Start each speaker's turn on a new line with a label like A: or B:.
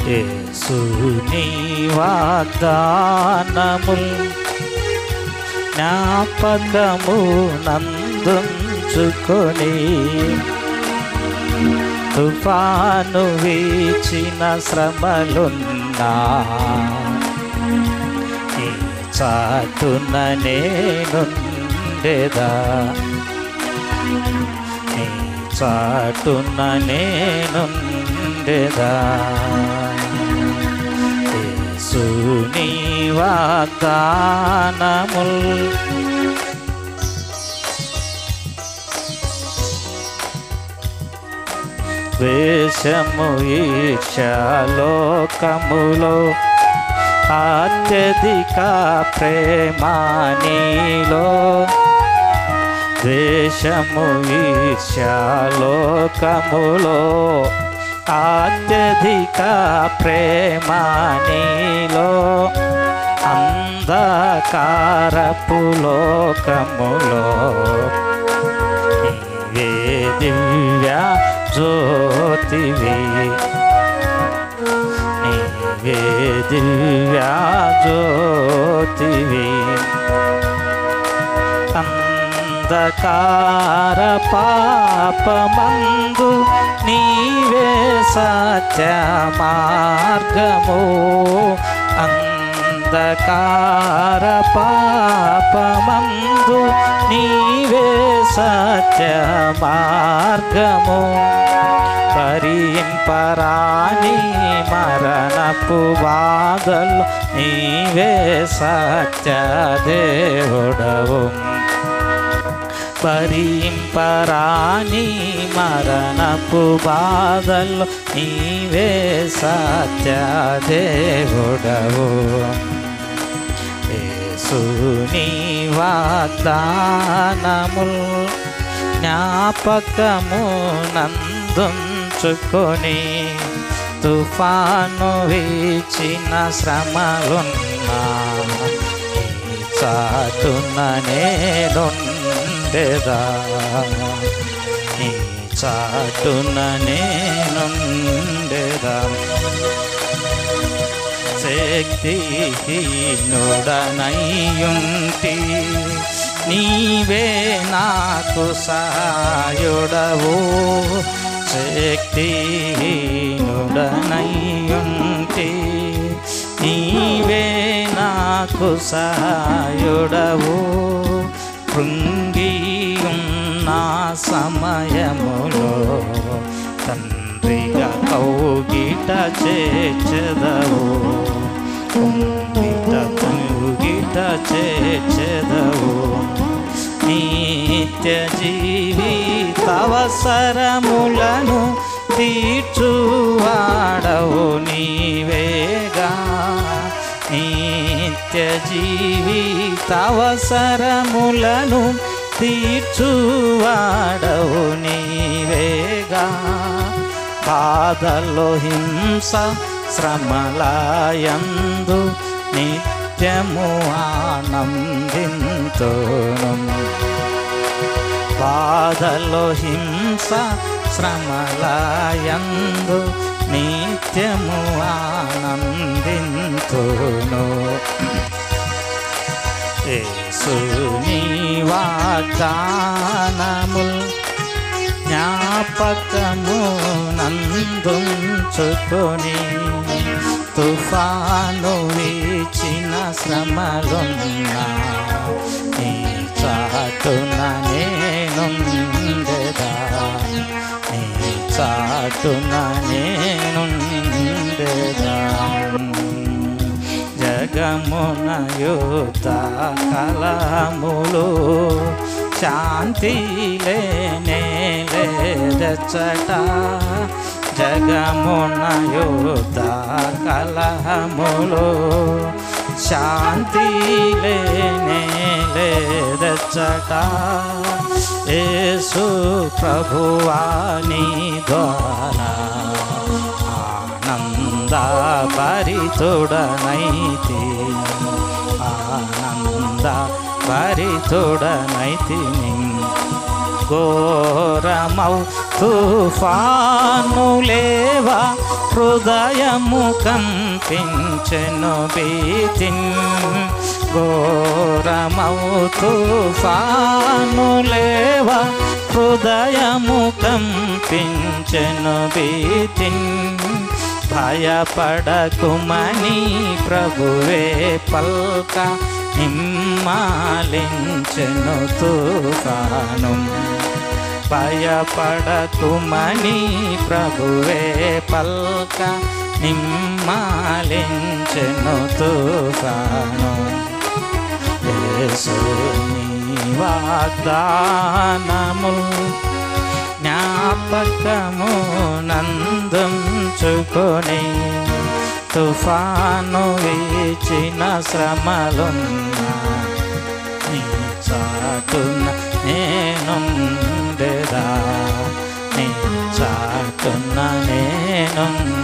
A: యేసుని వాగ్దానముల్ జ్ఞాపకము నందుంచుకొని తుఫాను వీచిన శ్రమలున్నా ఈ చాటున నేనుండెదా, ఈ చాటున నేనుండెదా. యేసుని వాగ్దానముల్ ద్వేషము ఈర్ష్యలోకములో అత్యధిక ప్రేమ నీలో, ద్వేషము ఈర్ష్యలోకములో అత్యధిక ప్రేమ నీలో, అంధకారపు లోకములో నీవే దివ్య జ్యోతివి, నీవే దివ్య జ్యోతివి. అంధకార పాపమందు నీవే సత్య మార్గము, అంధకార పాపమందు నీవే సత్య మార్గము. భరింపరాని మరణపు బాధలు నీవే సత్య దేవుడవు, భరింపరాని మరణపు బాధలు నీవే సత్య దేవుడవు. యేసుని వాగ్దానముల్ జ్ఞాపకము నందుంచుకొని తుఫాను వీచిన శ్రమలున్నా ఈ చాటున నేనుండెదా, ఈ చాటున నేనుండెదా. శక్తిహీనుడనయ్యుంటి నీవే నాకు సహాయుడవు, శక్తిహీనుడనయ్యుంటి నీవే నాకు సహాయుడవు. కృంగియున్న సమయములో తండ్రిగా కౌగిట చేర్చెదవు, కుంగిట కౌగిట చేర్చెదవు. నిత్య జీవితావసరములను తీర్చువాడవు నీవేగా, నిత్య జీవితావసరములను తీర్చువాడవు నీవేగా. బాధలో హింస శ్రమలయందు నిత్యము ఆనందింతును, బాధలో హింస శ్రమలయందు నిత్యము ఆనందింతును. యేసుని వాగ్దానముల్ జ్ఞాపకము నందుంచుకొని తుఫాను వీచిన శ్రమలున్నా ఈ చాటున నేనుండెదా, ఈ చాటున నేనుండెదా. జగమున యుద్ధ కలములు శాంతి లేనే లేదచ్చట, జగమున యుద్ధ కలములు శాంతి లేనే లేదచ్చట. యేసు ప్రభువాని ద్వారా ఆనంద భరితుడనైతి, ఆనంద భరితుడనైతిని. ఘోరమౌ తుఫానులేవా హృదయము కంపించెను భీతిన్ ఘోరమౌ తుఫానులేవా హృదయము కంపించెను భీతిన్ భయపడకుమని ప్రభువే పల్క నిమ్మాలించెను తుఫాను భయపడకుమని ప్రభువే పల్క నిమ్మాలించెను తుఫాను యేసుని వాగ్దానముల్ జ్ఞాపకము నందుంచుకొని తుఫాను వీచిన శ్రమలున్నా నీ చాటున నేనుండెదా నీ చాటున నేనుండెదా